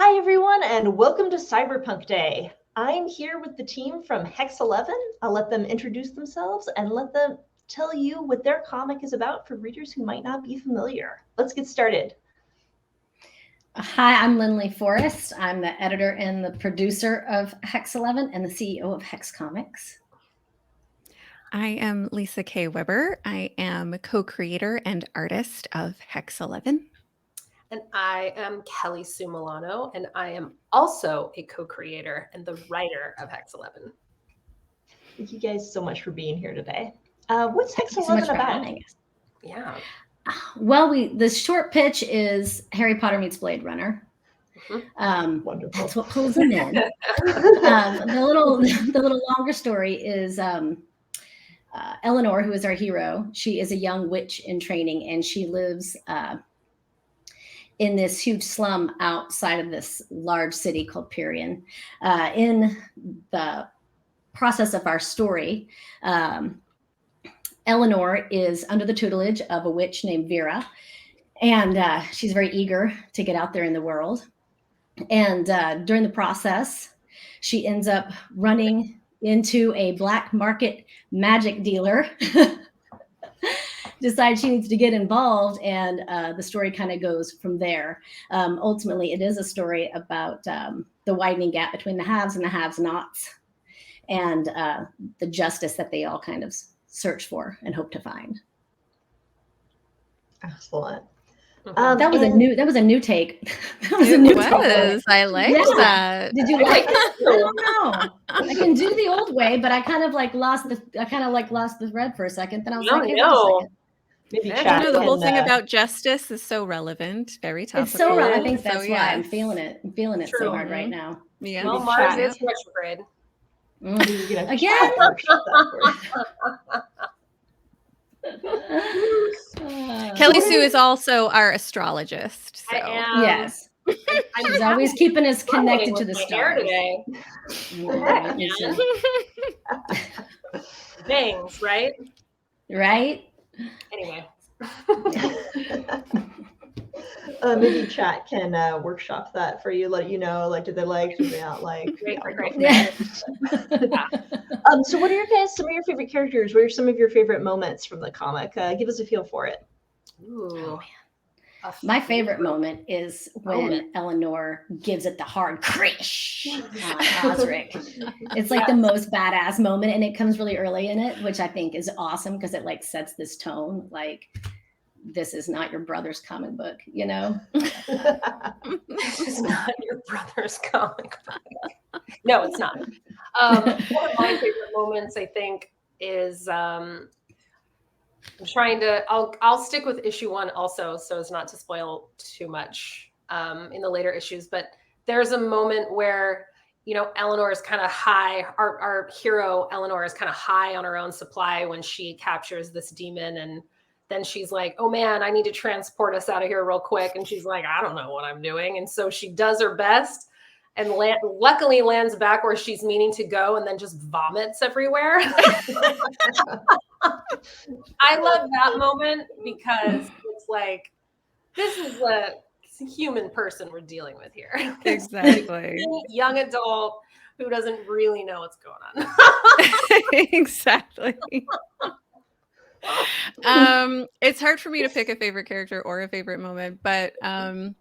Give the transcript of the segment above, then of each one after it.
Hi, everyone, and welcome to Cyberpunk Day. I'm here with the team from Hex11. I'll let them introduce themselves and let them tell you what their comic is about for readers who might not be familiar. Let's get started. Hi, I'm Lindley Forrest. I'm the editor and the producer of Hex11 and the CEO of Hex Comix. I am Lisa K. Weber. I am co-creator and artist of Hex11. And I am Kelly Sue Milano, and I am also a co-creator and the writer of Hex11. Thank you guys so much for being here today. What's Hex11 about? Yeah. Well, the short pitch is Harry Potter meets Blade Runner. Wonderful. That's what pulls them in. The little longer story is Eleanor, who is our hero. She is a young witch in training, and she lives in this huge slum outside of this large city called Pirion. In the process of our story, Eleanor is under the tutelage of a witch named Vera, and she's very eager to get out there in the world. And during the process, she ends up running into a black market magic dealer, decides she needs to get involved, and the story kind of goes from there. Ultimately, it is a story about the widening gap between the haves and the have-nots, and the justice that they all kind of search for and hope to find. Excellent. That was a new take. I liked that. Did you like it? I don't know. I can do the old way, but I kind of lost the thread for a second. Then I was like, hey, wait a second. Maybe the whole thing about justice is so relevant, very topical. It's so relevant. I think that's why I'm feeling it. I'm feeling it so hard right now. Yeah. Well, Mars is retrograde. Again. Kelly Sue is also our astrologist. So. I am. Yes. She's always keeping us connected to the stars. Today. Bangs, right? Right? Anyway. Maybe chat can workshop that for you, let you know, do they like, do they not like? Great. Yeah. So what are some of your favorite characters? What are some of your favorite moments from the comic? Give us a feel for it. Ooh. My favorite moment is when Eleanor gives it the hard crish on Osric. It's like the most badass moment, and it comes really early in it, which I think is awesome because it sets this tone. This is not your brother's comic book, you know? This is not your brother's comic book. No, it's not. One of my favorite moments, I think, is I'm trying to. I'll stick with issue 1 also, so as not to spoil too much in the later issues. But there's a moment where Eleanor is kind of high. Our hero Eleanor is kind of high on her own supply when she captures this demon, and then she's like, oh man, I need to transport us out of here real quick. And she's like, I don't know what I'm doing. And so she does her best and luckily lands back where she's meaning to go and then just vomits everywhere. I love that moment because it's like, this is a human person we're dealing with here. Exactly. Young adult who doesn't really know what's going on. Exactly. It's hard for me to pick a favorite character or a favorite moment, but I'm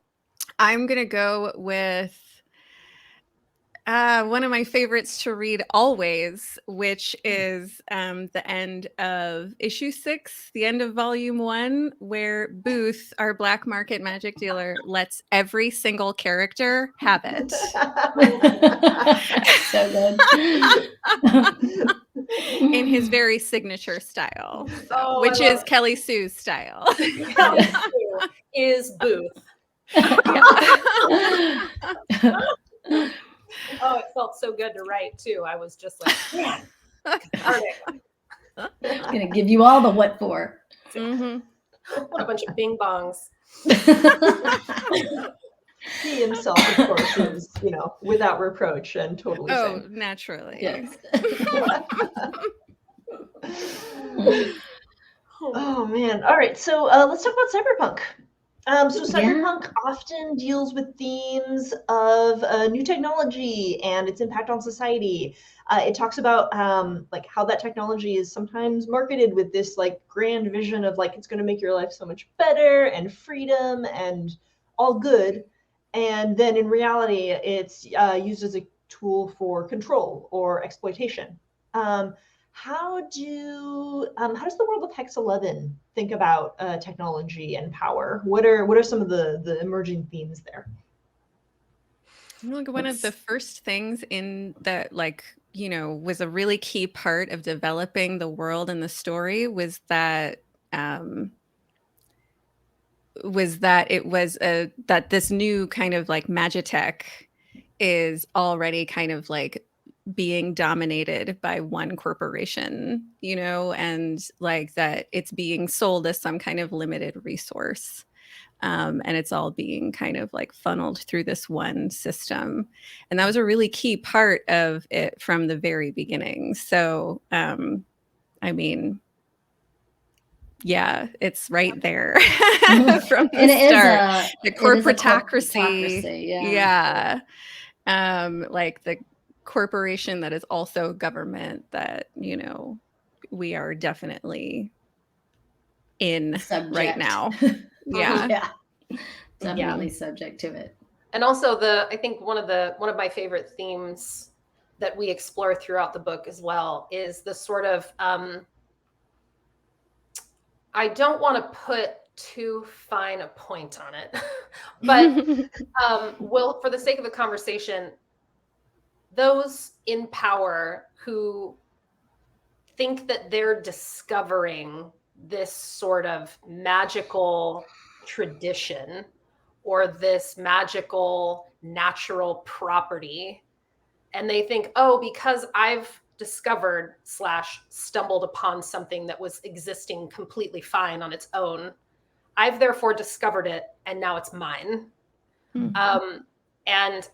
gonna go with one of my favorites to read always, which is the end of issue 6, the end of volume 1, where Booth, our black market magic dealer, lets every single character have it. So good. In his very signature style, which is Kelly Sue's style. Kelly Sue is Booth. Oh, it felt so good to write too. I was just like, man, I'm gonna give you all the what for. Mm-hmm. What a bunch of bing bongs. He himself, of course, is, without reproach and totally sane. Naturally. Yes. Oh, man. All right. So let's talk about Cyberpunk. So cyberpunk often deals with themes of new technology and its impact on society. It talks about like how that technology is sometimes marketed with this like grand vision of like it's going to make your life so much better and freedom and all good, and then in reality it's used as a tool for control or exploitation. How does the world of Hex11 think about technology and power? What are some of the emerging themes there? Like one of the first things in that, like, you know, was a really key part of developing the world and the story was that that this new kind of like magitech is already kind of like being dominated by one corporation, you know, and like that it's being sold as some kind of limited resource. And it's all being kind of like funneled through this one system. And that was a really key part of it from the very beginning. So, I mean, yeah, it's right there from the start. The corporatocracy. Yeah. Like the corporation that is also government that, you know, we are definitely in right now. Yeah. Definitely subject to it. And also I think one of my favorite themes that we explore throughout the book as well is the sort of I don't want to put too fine a point on it, but will, for the sake of the conversation, those in power who think that they're discovering this sort of magical tradition or this magical natural property, and they think, oh, because I've discovered / stumbled upon something that was existing completely fine on its own, I've therefore discovered it and now it's mine. And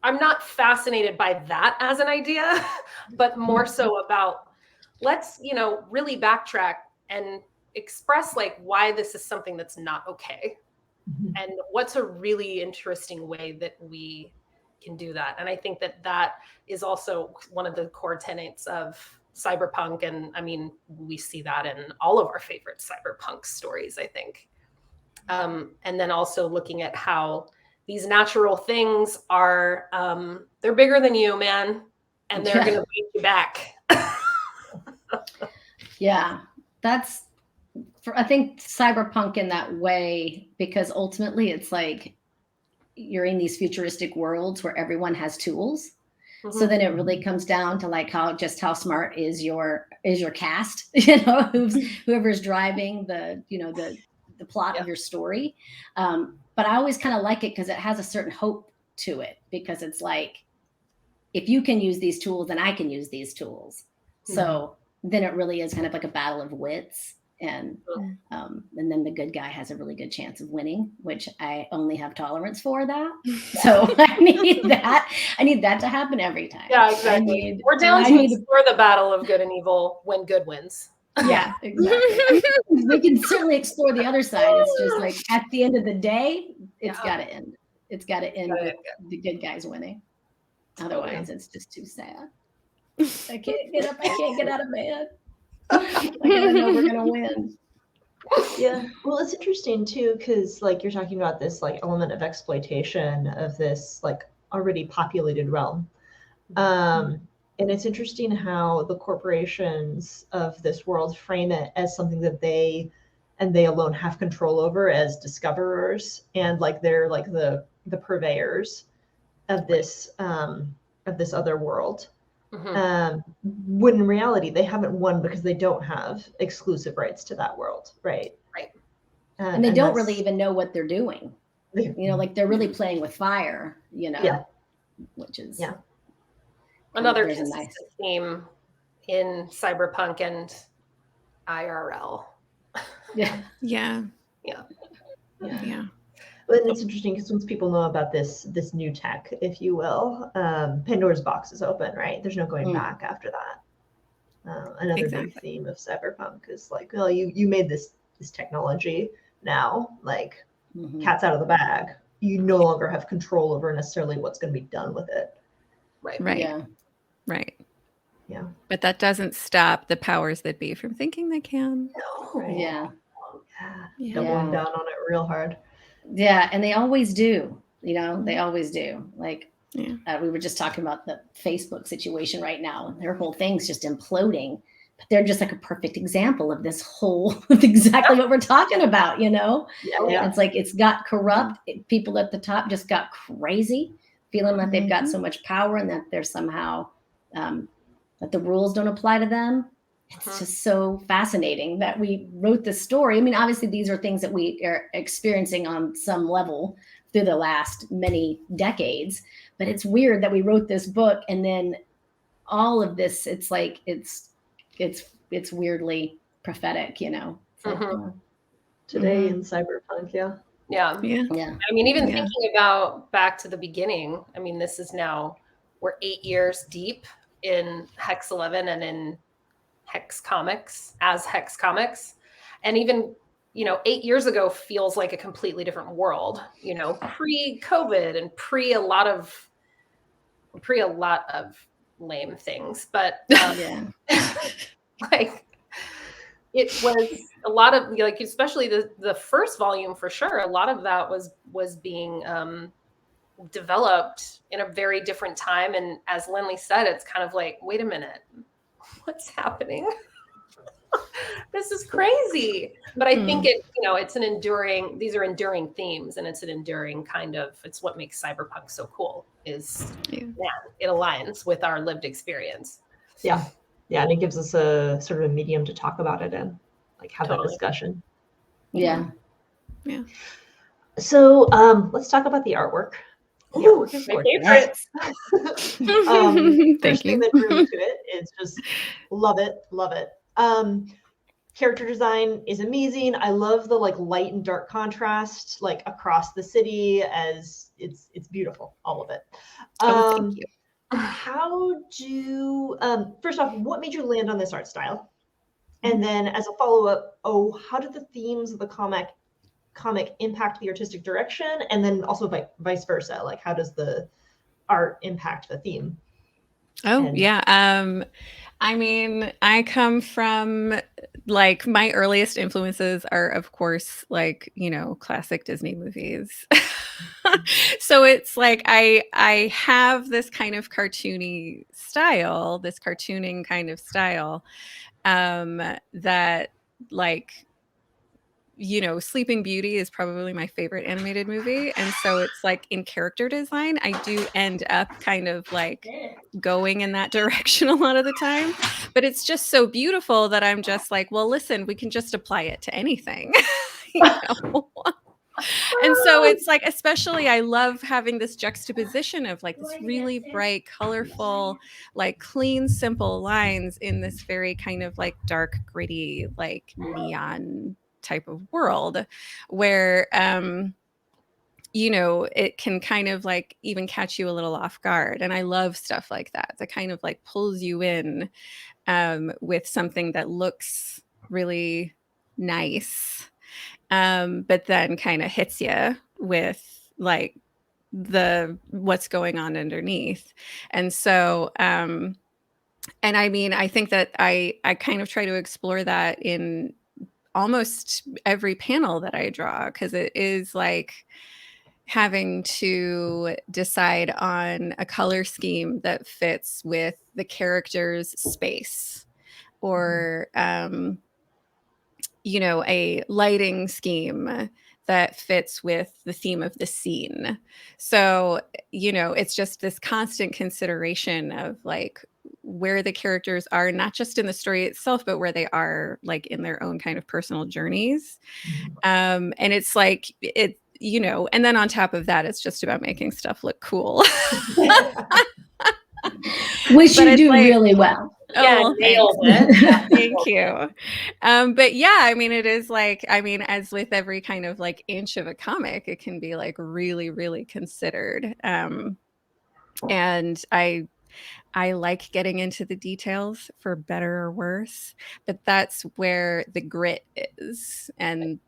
I'm not fascinated by that as an idea, but more so about let's, you know, really backtrack and express like why this is something that's not okay. And what's a really interesting way that we can do that. And I think that that is also one of the core tenets of cyberpunk. And I mean, we see that in all of our favorite cyberpunk stories, I think. And then also looking at how these natural things are, they're bigger than you, man. And they're going to beat you back. Yeah, that's, I think cyberpunk in that way, because ultimately it's like you're in these futuristic worlds where everyone has tools. Mm-hmm. So then it really comes down to like how smart is your cast, you know, whoever's driving the, you know, the plot of your story. But I always kind of like it because it has a certain hope to it, because it's like, if you can use these tools, then I can use these tools. Mm-hmm. So then it really is kind of like a battle of wits. And then the good guy has a really good chance of winning, which I only have tolerance for that. So I need that to happen every time. Yeah, exactly. We're down to explore the battle of good and evil when good wins. Yeah, exactly. I mean, we can certainly explore the other side. It's just like at the end of the day, it's got to end. It's got to end with the good guys winning. Otherwise, it's just too sad. I can't get up. I can't get out of bed. I know we're gonna win. Yeah, well, it's interesting too, because like you're talking about this like element of exploitation of this like already populated realm, and it's interesting how the corporations of this world frame it as something that they alone have control over as discoverers, and like they're like the purveyors of this other world. Mm-hmm. When in reality they haven't won because they don't have exclusive rights to that world, right? And they don't really even know what they're doing. You know, like they're really playing with fire. You know, which is another consistent theme in cyberpunk and IRL. Yeah. But it's interesting because once people know about this new tech, if you will, Pandora's box is open, right? There's no going back after that. Another big theme of cyberpunk is like, well, you made this this technology now, like Mhm. cat's out of the bag. You no longer have control over necessarily what's going to be done with it. Right. Right. Yeah. Right. Yeah. But that doesn't stop the powers that be from thinking they can. No. Right. Yeah. Yeah. Doubling Yeah. down on it real hard. Yeah. And they always do, you know, they always do. Like, Yeah. we were just talking about the Facebook situation right now, and their whole thing's just imploding. But they're just like a perfect example of this whole, of exactly what we're talking about, you know? Yeah. It's like it's got corrupt. People at the top just got crazy, feeling like they've got Mhm. so much power and that they're somehow, that the rules don't apply to them. It's just so fascinating that we wrote this story. I mean, obviously, these are things that we are experiencing on some level through the last many decades. But it's weird that we wrote this book and then all of this, it's like it's weirdly prophetic, you know. It's like, Today in cyberpunk, yeah. Yeah. Yeah. yeah. I mean, even Yeah. thinking about back to the beginning, I mean, this is now, we're 8 years deep in Hex11 and in Hex Comix as Hex Comix. And even, you know, 8 years ago feels like a completely different world, you know, pre-COVID and pre a lot of lame things. But Yeah. like it was a lot of, like, especially the first volume for sure, a lot of that was being developed in a very different time. And as Lindley said, it's kind of like, wait a minute, what's happening? This is crazy. But I think it, you know, it's an enduring, these are enduring themes, and it's an enduring kind of, it's what makes cyberpunk so cool is it aligns with our lived experience. Yeah. Yeah. And it gives us a sort of a medium to talk about it in, like have that discussion. Yeah. Yeah. So let's talk about the artwork. The artwork is My gorgeous. favorite. Thank First thing you. that drew me to it is just love it, love it. Character design is amazing. I love the like light and dark contrast like across the city, as it's beautiful, all of it. Oh, thank you. How do first off, what made you land on this art style? And then as a follow-up, how did the themes of the comic impact the artistic direction? And then also vice versa, like how does the art impact the theme? Oh, yeah. I mean, I come from, like, my earliest influences are, of course, like, you know, classic Disney movies. So it's like I have this kind of cartoony style, this cartooning kind of style, that, like, you know, Sleeping Beauty is probably my favorite animated movie. And so it's like in character design, I do end up kind of like going in that direction a lot of the time. But it's just so beautiful that I'm just like, well, listen, we can just apply it to anything. You know? And so it's like, especially I love having this juxtaposition of like this really bright, colorful, like clean, simple lines in this very kind of like dark, gritty, like neon type of world where you know, it can kind of like even catch you a little off guard. And I love stuff like that kind of like pulls you in with something that looks really nice, but then kind of hits you with like what's going on underneath. And so and I mean, I think that I kind of try to explore that in almost every panel that I draw, because it is like having to decide on a color scheme that fits with the character's space, or you know, a lighting scheme that fits with the theme of the scene. So, you know, it's just this constant consideration of like where the characters are, not just in the story itself, but where they are like in their own kind of personal journeys. And it's like it, you know, and then on top of that, it's just about making stuff look cool. Which But you it's do like, really well. Yeah, oh, nailed thanks. it. Thank you. But yeah, I mean, it is like, I mean, as with every kind of like inch of a comic, it can be like really, really considered. And I I like getting into the details for better or worse, but that's where the grit is. And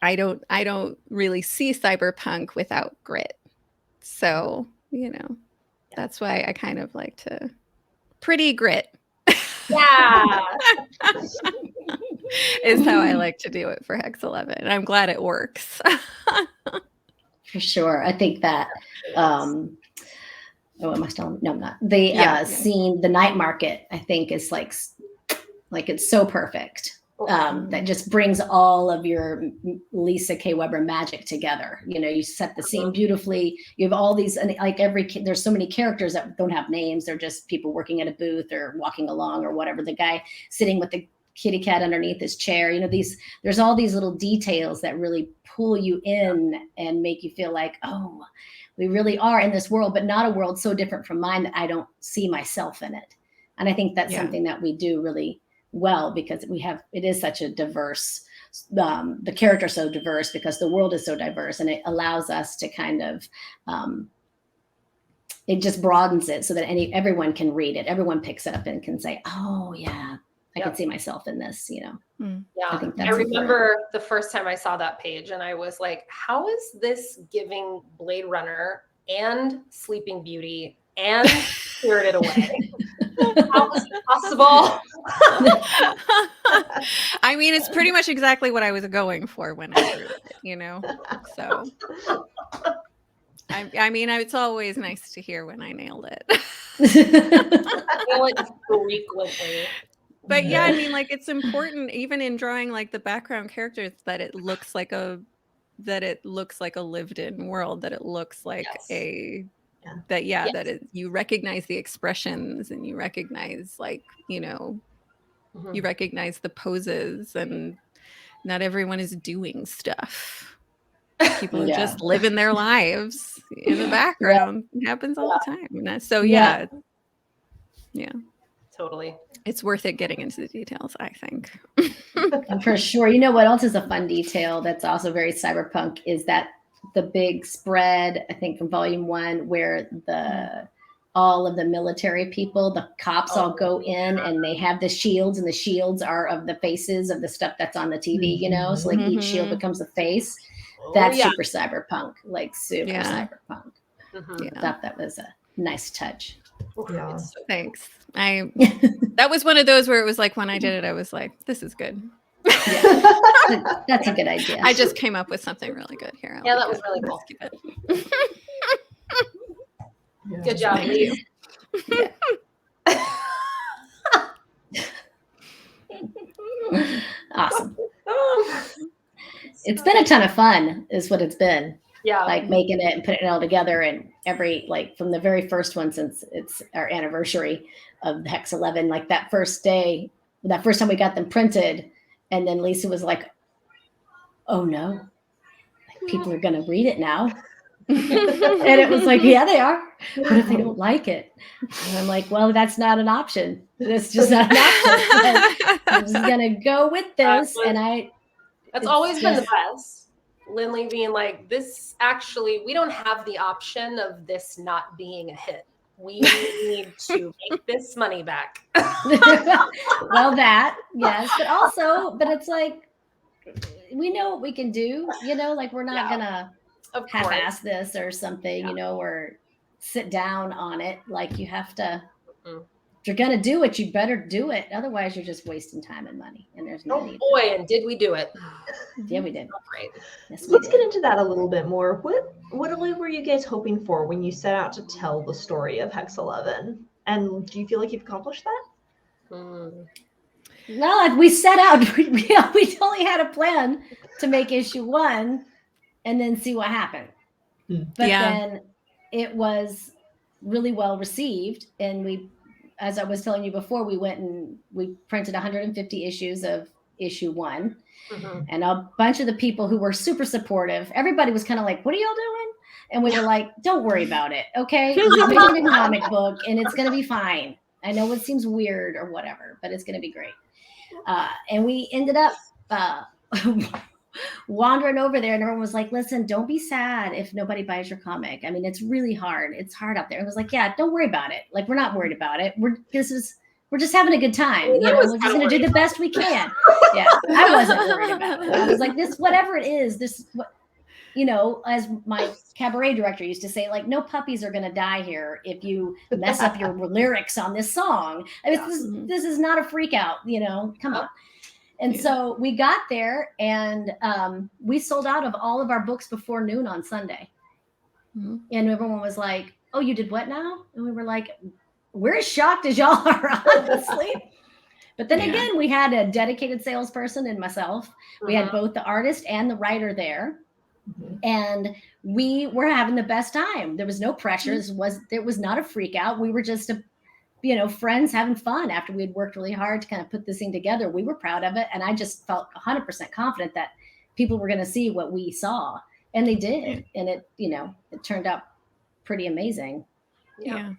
I don't really see cyberpunk without grit. So, that's why I kind of like to pretty grit. Yeah. Is how I like to do it for Hex11. And I'm glad it works. For sure. I think that am I still? No, I'm not. The scene, the night market, I think is like it's so perfect. That just brings all of your Lisa K. Weber magic together. You set the scene beautifully. You have all these, and like there's so many characters that don't have names. They're just people working at a booth or walking along or whatever. The guy sitting with the kitty cat underneath his chair. There's all these little details that really pull you in and make you feel like, oh, we really are in this world, but not a world so different from mine that I don't see myself in it. And I think that's something that we do really well, because it is such a diverse, the characters are so diverse because the world is so diverse, and it allows us to kind of, it just broadens it so that everyone can read it. Everyone picks it up and can say, oh yeah, I can see myself in this, Yeah. I think that's I remember the first time I saw that page and I was like, how is this giving Blade Runner and Sleeping Beauty and Spirited Away? How is it possible? I mean, it's pretty much exactly what I was going for when I drew it, so. I mean, it's always nice to hear when I nailed it. I nail it frequently. But yeah, I mean, like, it's important even in drawing like the background characters that it looks like a lived in world, that it looks like you recognize the expressions, and you recognize you recognize the poses, and not everyone is doing stuff. People are just living their lives in the background. It happens all the time. And that's, so yeah. Totally. It's worth it getting into the details, I think. For sure. You know what else is a fun detail that's also very cyberpunk is that the big spread, I think from volume 1, where all of the military people, the cops all go in and they have the shields, and the shields are of the faces of the stuff that's on the TV, so like each shield becomes a face. That's super cyberpunk, like super cyberpunk. I thought that was a nice touch. Yeah. Thanks. That was one of those where it was like, when I did it, I was like, this is good. That's a good idea. I just came up with something really good here. That was really cool. Good job, Lee. Awesome. It's been a ton of fun, is what it's been. Yeah. Like making it and putting it all together, and from the very first one, since it's our anniversary of the Hex11, like that first day, that first time we got them printed, and then Lisa was like, oh no, like, people are going to read it now. And it was like, yeah, they are. What if they don't like it? And I'm like, well, that's not an option. That's just not an option. I'm just going to go with this. That's always been the best. Lindley being like, this actually, we don't have the option of this not being a hit. We need to make this money back. Well, that, yes. But it's like, we know what we can do, like we're not going to half-ass this or something, or sit down on it. Like you have to, if you're going to do it, you better do it. Otherwise you're just wasting time and money, and there's no need. Oh boy, and did we do it? Yeah, we did. Great. Yes, Let's get into that a little bit more. What were you guys hoping for when you set out to tell the story of Hex11? And do you feel like you've accomplished that? Well, we set out, we only had a plan to make issue 1 and then see what happened. But then it was really well received. And as I was telling you before, we went and we printed 150 issues of issue 1. And a bunch of the people who were super supportive, everybody was kind of like, what are y'all doing? And we were like, don't worry about it. Okay. We're making a comic book and it's going to be fine. I know it seems weird or whatever, but it's going to be great. And we ended up, wandering over there, and everyone was like, listen, don't be sad if nobody buys your comic. I mean, it's really hard. It's hard out there. It was like, yeah, don't worry about it. Like, we're not worried about it. We're just having a good time. You know, we're just going to do the best we can. Yeah. I wasn't worried about it. I was like, this, whatever it is, this, you know, as my cabaret director used to say, like, no puppies are going to die here if you mess up your lyrics on this song. I mean, this is not a freak out, you know, come on. And so we got there, and we sold out of all of our books before noon on Sunday. And everyone was like, oh, you did what now? And we were like, we're as shocked as y'all are, honestly. But then again, we had a dedicated salesperson and myself. We had both the artist and the writer there. And we were having the best time. There was no pressure. It was not a freak out. We were just friends having fun after we had worked really hard to kind of put this thing together. We were proud of it. And I just felt 100% confident that people were going to see what we saw, and they did. And it turned out pretty amazing. Yeah.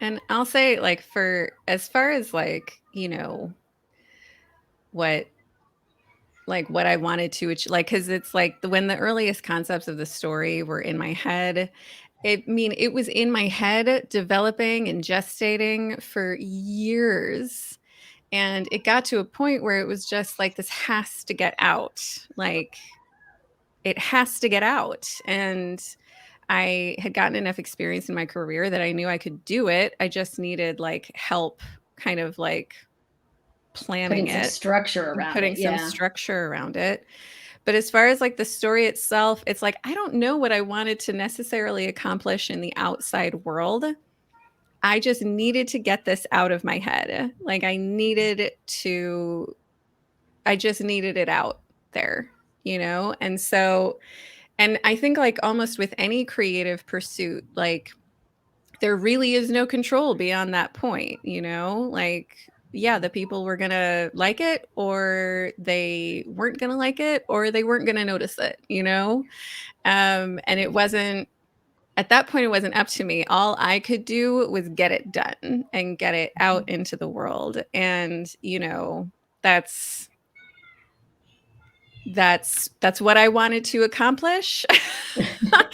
And I'll say, like, for as far as like, you know, what I wanted to, like, because it's like when the earliest concepts of the story were in my head, it was in my head developing and gestating for years. And it got to a point where it was just like, this has to get out. Like, it has to get out. And I had gotten enough experience in my career that I knew I could do it. I just needed like help kind of like planning putting some structure around it. But as far as like the story itself, it's like, I don't know what I wanted to necessarily accomplish in the outside world. I just needed to get this out of my head. Like, I just needed it out there, you know? And so, and I think like almost with any creative pursuit, like there really is no control beyond that point, you know? Like, yeah, the people were going to like it, or they weren't going to like it, or they weren't going to notice it, you know? And it wasn't, at that point, it wasn't up to me. All I could do was get it done and get it out into the world. And, you know, that's what I wanted to accomplish.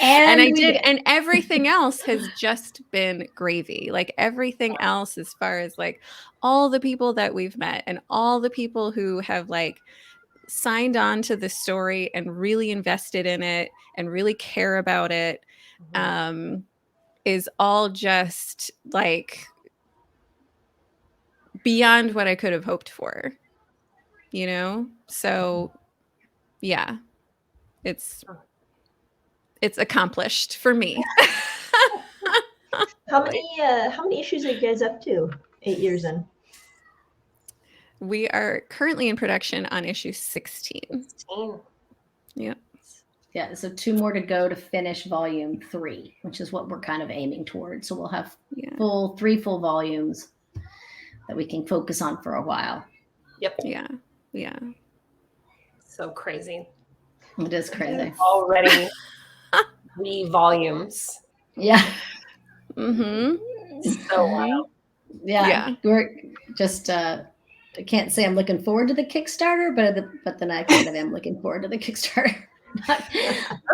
And I did. And everything else has just been gravy. Like, everything else, as far as like all the people that we've met and all the people who have like signed on to the story and really invested in it and really care about it, is all just like beyond what I could have hoped for, you know? So yeah, it's accomplished for me. How many issues are you guys up to 8 years in? We are currently in production on issue 16. Yeah. Yeah, so 2 more to go to finish volume 3, which is what we're kind of aiming towards. So we'll have 3 full volumes that we can focus on for a while. Yep. Yeah. So crazy. It is crazy. Already 3 volumes. Yeah. So wild. Yeah. We're just I can't say I'm looking forward to the Kickstarter, but then I kind of am looking forward to the Kickstarter. I'm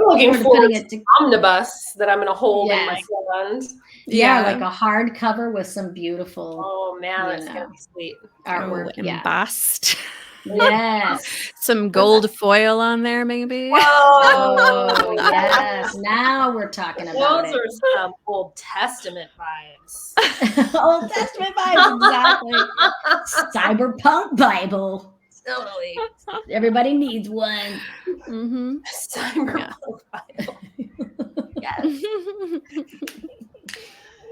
looking forward to the omnibus that I'm going to hold in my hand. Yeah, like a hardcover with some beautiful. Oh man, that's going to be sweet. Artwork, embossed. Yes. Some gold foil on there, maybe. Oh, yes. Now we're talking about Those are some Old Testament vibes. Old Testament vibes, exactly. Cyberpunk Bible. Totally. Everybody needs one. Cyberpunk Bible. Yes.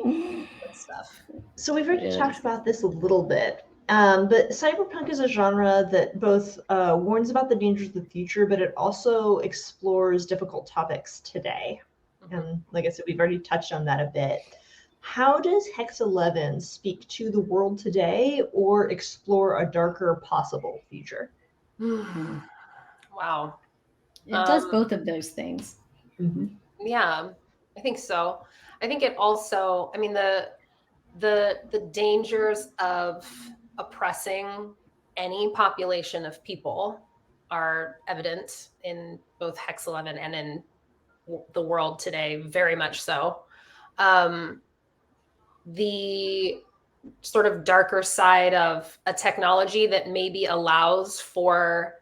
Good stuff. So we've already talked about this a little bit. But cyberpunk is a genre that both warns about the dangers of the future, but it also explores difficult topics today. And like I said, we've already touched on that a bit. How does Hex11 speak to the world today or explore a darker possible future? Wow. It does both of those things. Yeah, I think so. I think it also, I mean, the dangers of oppressing any population of people are evident in both Hex11 and in the world today, very much so. The sort of darker side of a technology that maybe allows for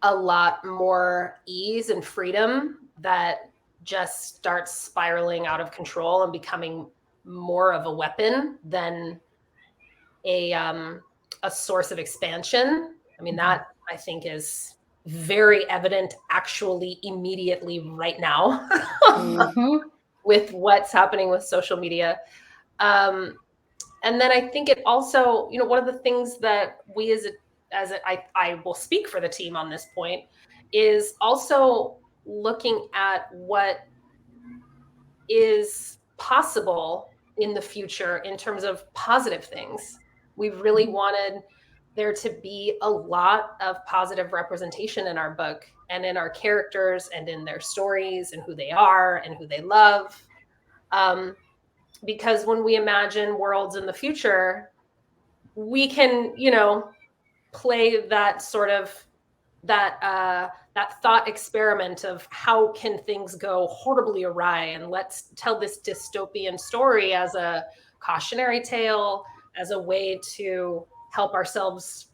a lot more ease and freedom that just starts spiraling out of control and becoming more of a weapon than a source of expansion. I mean, that I think is very evident actually immediately right now with what's happening with social media. And then I think it also, you know, one of the things that we I will speak for the team on this point, is also looking at what is possible in the future in terms of positive things. We really wanted there to be a lot of positive representation in our book and in our characters and in their stories and who they are and who they love. Because when we imagine worlds in the future, we can, you know, play that sort of that thought experiment of how can things go horribly awry, and let's tell this dystopian story as a cautionary tale, as a way to help ourselves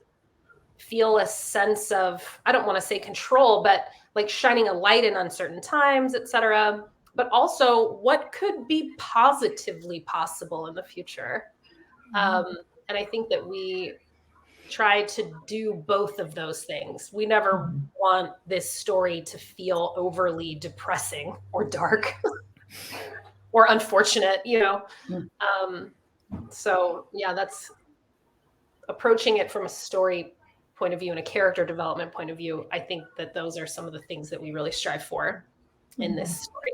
feel a sense of, I don't want to say control, but like shining a light in uncertain times, etc. But also what could be positively possible in the future. And I think that we try to do both of those things. We never want this story to feel overly depressing or dark or unfortunate, you know. So yeah, that's approaching it from a story point of view and a character development point of view. I think that those are some of the things that we really strive for in this story.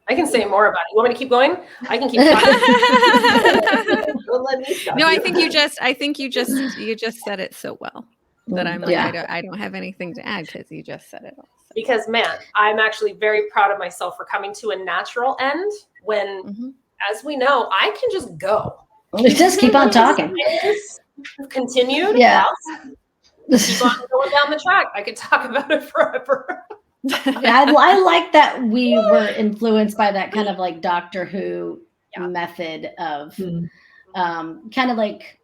I can say more about it. You want me to keep going? I can keep talking. Don't let me stop No, you. I think you just said it so well that I'm like, I don't have anything to add because you just said it all. So. Because man, I'm actually very proud of myself for coming to a natural end when, as we know, I can just go. Just keep on talking. Continued. Yeah. Keep on going down the track. I could talk about it forever. I like that we were influenced by that kind of like Doctor Who method of kind of like,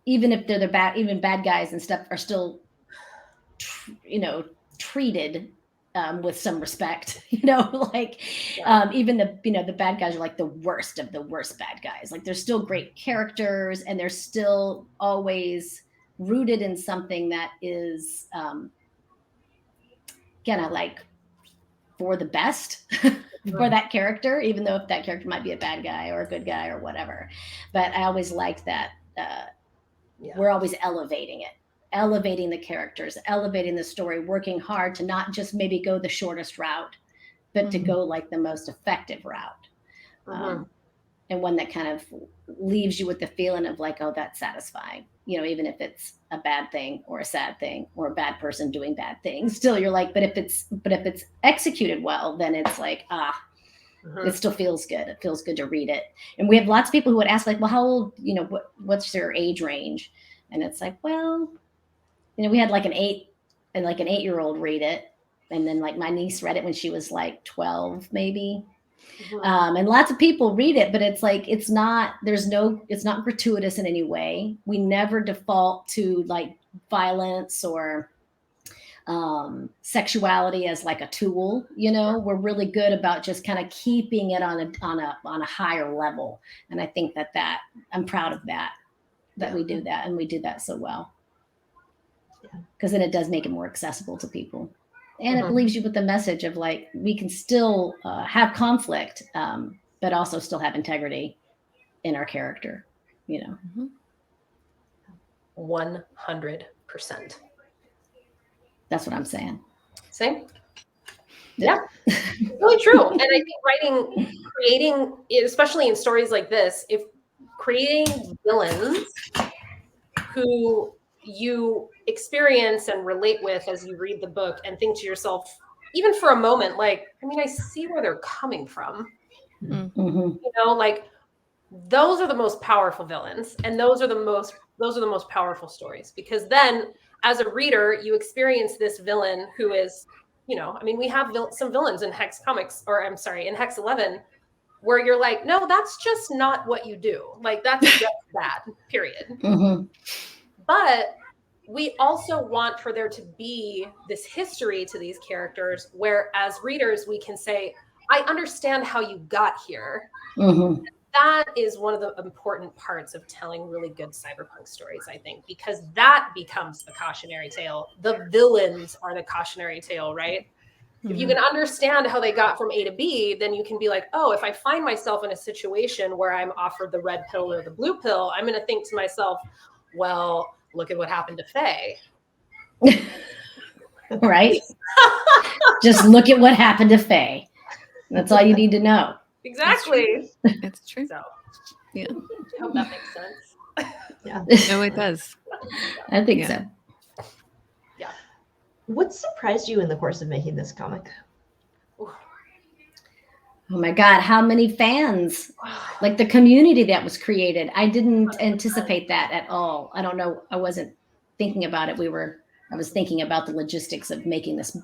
even if they're even bad guys and stuff are still, treated with some respect, like even the bad guys are like the worst of the worst bad guys. Like they're still great characters and they're still always rooted in something that is kind of like for the best for that character, even though if that character might be a bad guy or a good guy or whatever. But I always liked that we're always elevating the characters, elevating the story, working hard to not just maybe go the shortest route, but to go like the most effective route. And one that kind of leaves you with the feeling of like, oh, that's satisfying, even if it's a bad thing or a sad thing or a bad person doing bad things, still you're like, but if it's executed well, then it's like, it still feels good. It feels good to read it. And we have lots of people who would ask like, well, how old, what's their age range? And it's like, well, we had like an 8-year-old read it. And then like my niece read it when she was like 12, maybe. And lots of people read it, but it's like, it's not gratuitous in any way. We never default to like violence or sexuality as like a tool, we're really good about just kind of keeping it on a higher level. And I think that I'm proud of that we do that, and we do that so well. Because then it does make it more accessible to people. And it leaves you with the message of like, we can still have conflict, but also still have integrity in our character, 100%. That's what I'm saying. Same. Yeah, really true. And I think creating, especially in stories like this, if creating villains who you experience and relate with as you read the book and think to yourself, even for a moment, like, I mean, I see where they're coming from. Like those are the most powerful villains, and those are the most powerful stories, because then as a reader you experience this villain who is, I mean, we have some villains in Hex Comix, or I'm sorry, in Hex11, where you're like, no, that's just not what you do, like that's just bad, period. Mm-hmm. But we also want for there to be this history to these characters where as readers we can say, I understand how you got here. Mm-hmm. That is one of the important parts of telling really good cyberpunk stories, I think, because that becomes the cautionary tale. The villains are the cautionary tale, right? Mm-hmm. If you can understand how they got from A to B, then you can be like, oh, if I find myself in a situation where I'm offered the red pill or the blue pill, I'm going to think to myself, well, look at what happened to Faye. Right? Just look at what happened to Faye. That's all you need to know. Exactly. It's true. So, yeah. I hope that makes sense. Yeah. No, it does. I think so. Yeah. What surprised you in the course of making this comic? Oh my God, how many fans? Like the community that was created. I didn't anticipate that at all. I don't know. I wasn't thinking about it. I was thinking about the logistics of making this,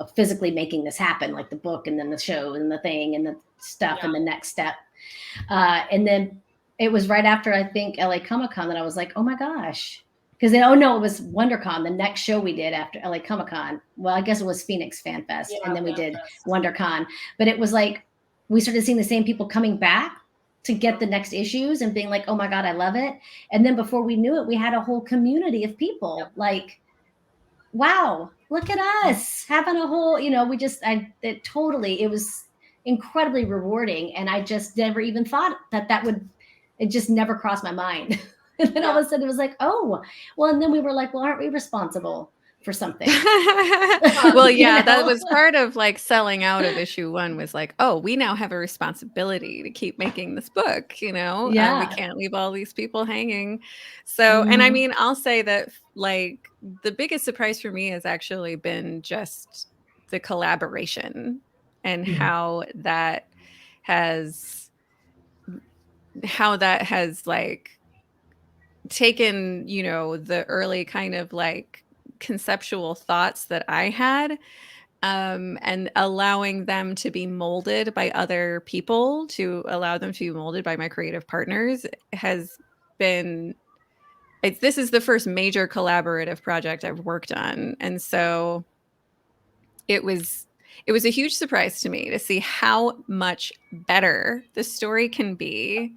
of physically making this happen, like the book and then the show and the thing and the stuff and the next step. And then it was right after, I think, LA Comic-Con that I was like, oh my gosh. Because then, oh no, it was WonderCon, the next show we did after LA Comic-Con. Well, I guess it was Phoenix Fan Fest, and then we did WonderCon. But it was like, we started seeing the same people coming back to get the next issues and being like, oh my God, I love it. And then before we knew it, we had a whole community of people like, wow, look at us having a whole, it was incredibly rewarding. And I just never even thought it just never crossed my mind. And then all of a sudden it was like, oh, well, and then we were like, well, aren't we responsible for something? Well, yeah, that was part of like selling out of issue 1 was like, oh, we now have a responsibility to keep making this book, we can't leave all these people hanging. So, and I mean, I'll say that like the biggest surprise for me has actually been just the collaboration and how that has like taken, the early kind of like conceptual thoughts that I had, and allowing them to be molded by other people, to allow them to be molded by my creative partners has been, this is the first major collaborative project I've worked on. And so it was a huge surprise to me to see how much better the story can be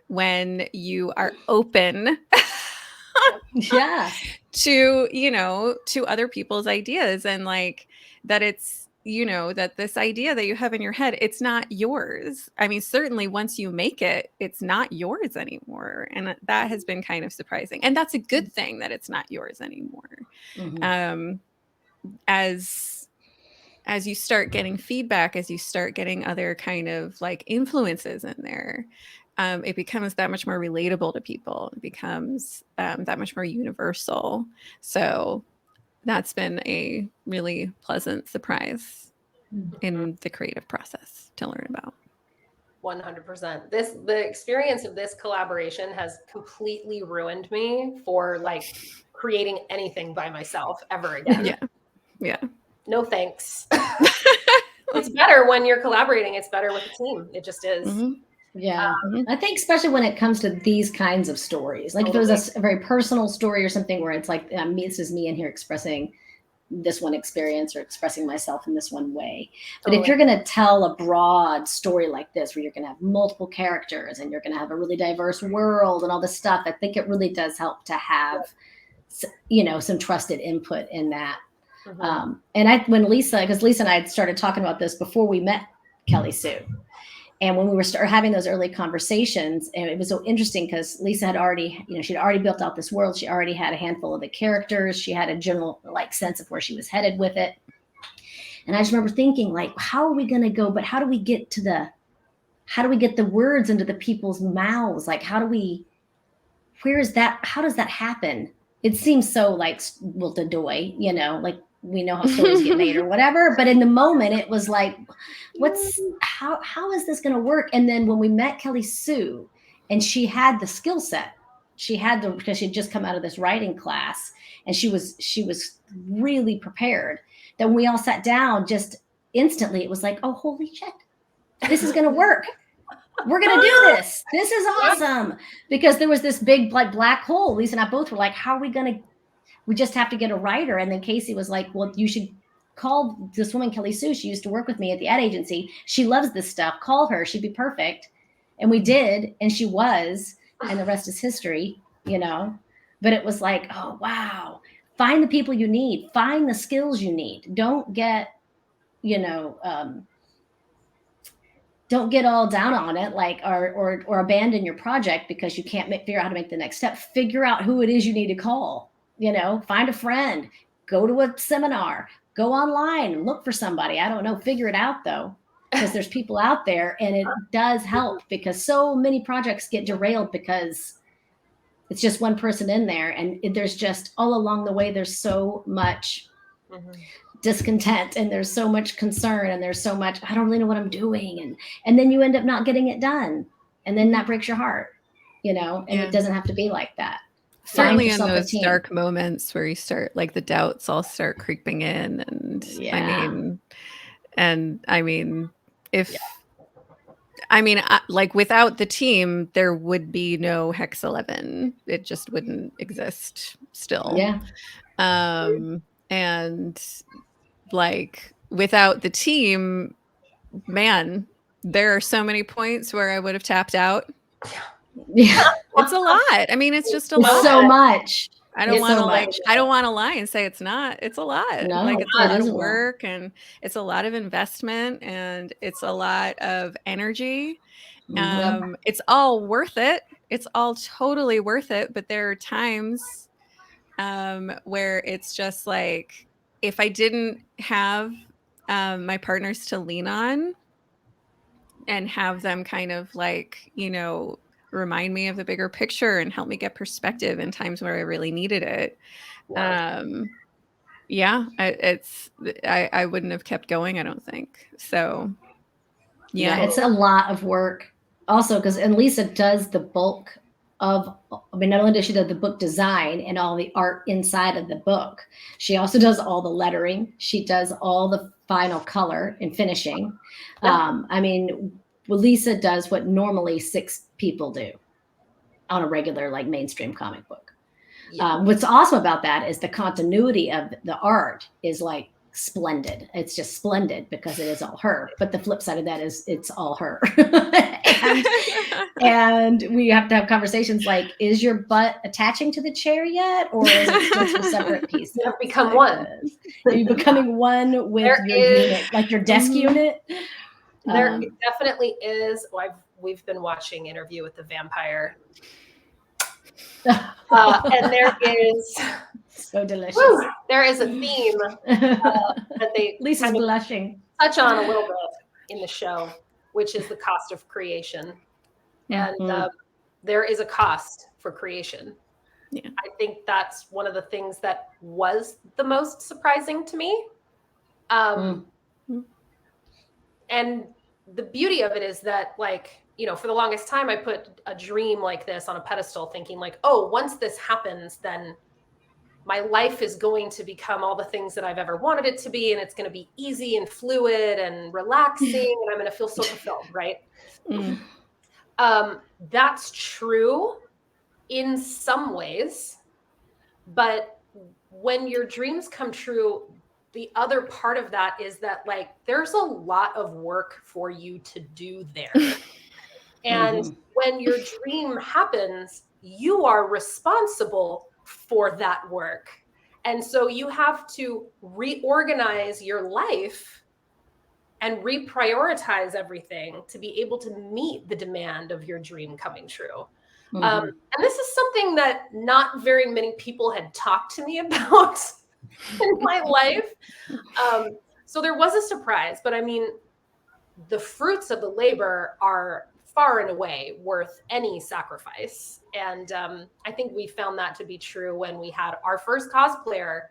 when you are open to other people's ideas, and like that it's, that this idea that you have in your head, it's not yours. I mean, certainly once you make it, it's not yours anymore. And that has been kind of surprising. And that's a good thing that it's not yours anymore. As you start getting feedback, as you start getting other kind of like influences in there, it becomes that much more relatable to people. It becomes that much more universal. So that's been a really pleasant surprise in the creative process to learn about. 100%. The experience of this collaboration has completely ruined me for like creating anything by myself ever again. Yeah. No thanks. It's better when you're collaborating. It's better with a team. It just is. Yeah. I think especially when it comes to these kinds of stories, like if it was a very personal story or something where it's like, this is me in here expressing this one experience or expressing myself in this one way. But if you're going to tell a broad story like this, where you're going to have multiple characters and you're going to have a really diverse world and all this stuff, I think it really does help to have, some trusted input in that. And when Lisa and I had started talking about this before we met Kelly Sue, and when we were having those early conversations, and it was so interesting because Lisa had already, she'd already built out this world. She already had a handful of the characters. She had a general like sense of where she was headed with it. And I just remember thinking like, how are we going to go? But how do we get the words into the people's mouths? Like, how does that happen? It seems so like, well, the doy, like, we know how stories get made or whatever, but in the moment it was like, how is this going to work? And then when we met Kelly Sue And she had the skill set. Because she'd just come out of this writing class, and she was really prepared. Then when we all sat down, just instantly it was like, oh, holy shit, this is going to work. We're going to do this. This is awesome. Because there was this big like black hole. Lisa and I both were like, how are we going to, we just have to get a writer. And then Casey was like, well, you should call this woman, Kelly Sue. She used to work with me at the ad agency. She loves this stuff. Call her. She'd be perfect. And we did. And she was, and the rest is history, you know, but it was like, oh, wow. Find the people you need, find the skills you need. Don't get, you know, don't get all down on it, like, or abandon your project because you can't figure out how to make the next step. Figure out who it is you need to call, you know, find a friend, go to a seminar, go online, look for somebody. I don't know, figure it out though, because there's people out there, and it does help, because so many projects get derailed because it's just one person in there, and there's just all along the way, there's so much discontent, and there's so much concern, and there's so much, I don't really know what I'm doing. And then you end up not getting it done. And then that breaks your heart, you know, and it doesn't have to be like that. Certainly in those dark moments where you start, like, the doubts all start creeping in. And I mean, like, without the team, there would be no Hex11. It just wouldn't exist still. Yeah. And like, without the team, man, there are so many points where I would have tapped out. Yeah. It's a lot. I mean, it's just a lot. It's so much. I don't want to I don't want to lie and say it's not. It's a lot. No, like, it's a lot of a work, and it's a lot of investment, and it's a lot of energy. It's all worth it. It's all totally worth it. But there are times where it's just like, if I didn't have my partners to lean on and have them kind of, like, you know, remind me of the bigger picture and help me get perspective in times where I really needed it. I wouldn't have kept going, I don't think. So yeah, it's a lot of work also, because, and Lisa does the bulk of, I mean, not only does she do the book design and all the art inside of the book, she also does all the lettering. She does all the final color and finishing. I mean, Lisa does what normally 6 people do on a regular, like, mainstream comic book. What's awesome about that is the continuity of the art is, like, splendid. It's just splendid because it is all her. But the flip side of that is it's all her. and we have to have conversations like, is your butt attaching to the chair yet? Or is it just a separate piece? You have become one. Are you becoming one with your unit, like your desk unit? There definitely is. We've been watching Interview with the Vampire. And there is so delicious. There is a theme that they Lisa's blushing. Touch on a little bit in the show, which is the cost of creation. And there is a cost for creation. Yeah. I think that's one of the things that was the most surprising to me. And the beauty of it is that, like, you know, for the longest time, I put a dream like this on a pedestal, thinking like, oh, once this happens, then my life is going to become all the things that I've ever wanted it to be. And it's going to be easy and fluid and relaxing. And I'm going to feel so fulfilled, right? That's true in some ways. But when your dreams come true, the other part of that is that, like, there's a lot of work for you to do there. And when your dream happens, you are responsible for that work. And so you have to reorganize your life and reprioritize everything to be able to meet the demand of your dream coming true. And this is something that not very many people had talked to me about in my life. So there was a surprise, but I mean, the fruits of the labor are far and away worth any sacrifice. And I think we found that to be true when we had our first cosplayer,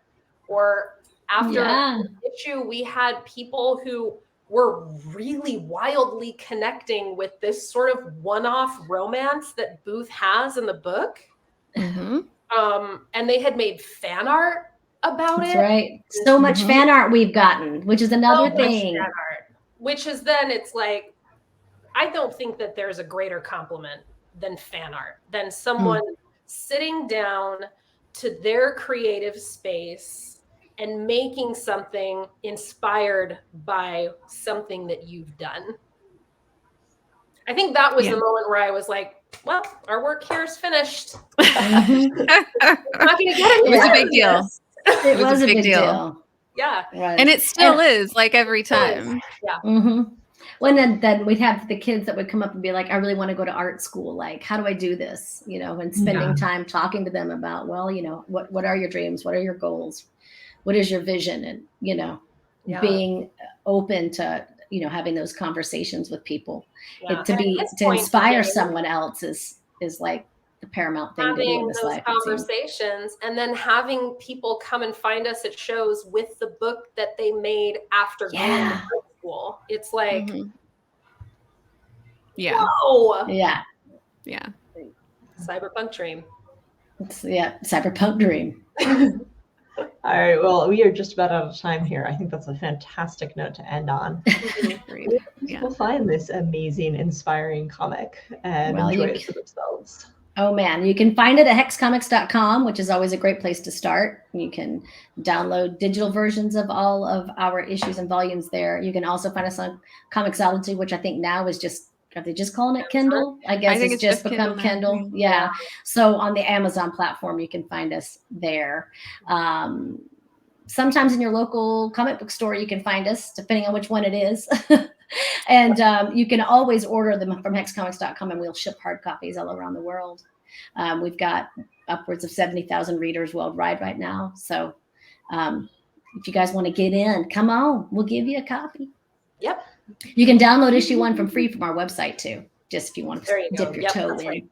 or after the issue, we had people who were really wildly connecting with this sort of one-off romance that Booth has in the book. Mm-hmm. And they had made fan art about That's it. right. So much fan art we've gotten, which is another So much thing. fan art, which is then it's like, I don't think that there's a greater compliment than fan art, than someone sitting down to their creative space and making something inspired by something that you've done. I think that was the moment where I was like, well, our work here is finished. I'm not going to get any It was a better big than deal. this. It was a big deal. Yeah. Right. And it still is, like, every time. Yeah. When then we'd have the kids that would come up and be like, I really want to go to art school. Like, how do I do this? You know, and spending time talking to them about, well, you know, what are your dreams? What are your goals? What is your vision? And, you know, being open to, you know, having those conversations with people. To inspire someone else is like the paramount thing to do in this life. Conversations and then having people come and find us at shows with the book that they made after going to art school. It's like, whoa. Yeah. Cyberpunk dream. Cyberpunk dream. All right, well, we are just about out of time here. I think that's a fantastic note to end on. People find this amazing, inspiring comic and enjoy it for themselves. Oh man, you can find it at hexcomix.com, which is always a great place to start. You can download digital versions of all of our issues and volumes there. You can also find us on Comixology, which I think now is just, are they just calling it Kindle? I guess it's just become Kindle. Yeah. So on the Amazon platform, you can find us there. Sometimes in your local comic book store, you can find us, depending on which one it is. And you can always order them from hexcomix.com, and we'll ship hard copies all around the world. We've got upwards of 70,000 readers worldwide right now. So if you guys want to get in, come on, we'll give you a copy. Yep. You can download issue 1 from free from our website too, just if you want to dip your toe in. Right.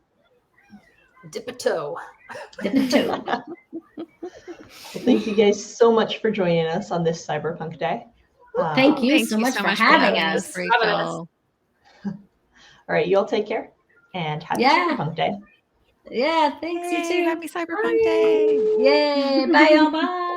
Dip a toe. Dip a toe. Well, thank you guys so much for joining us on this Cyberpunk Day. Thank you so much for having us. Rachel. All right, you all take care and happy Cyberpunk Day. Yeah, thanks. You too. Happy Cyberpunk Day. Yay. Bye, y'all. Bye.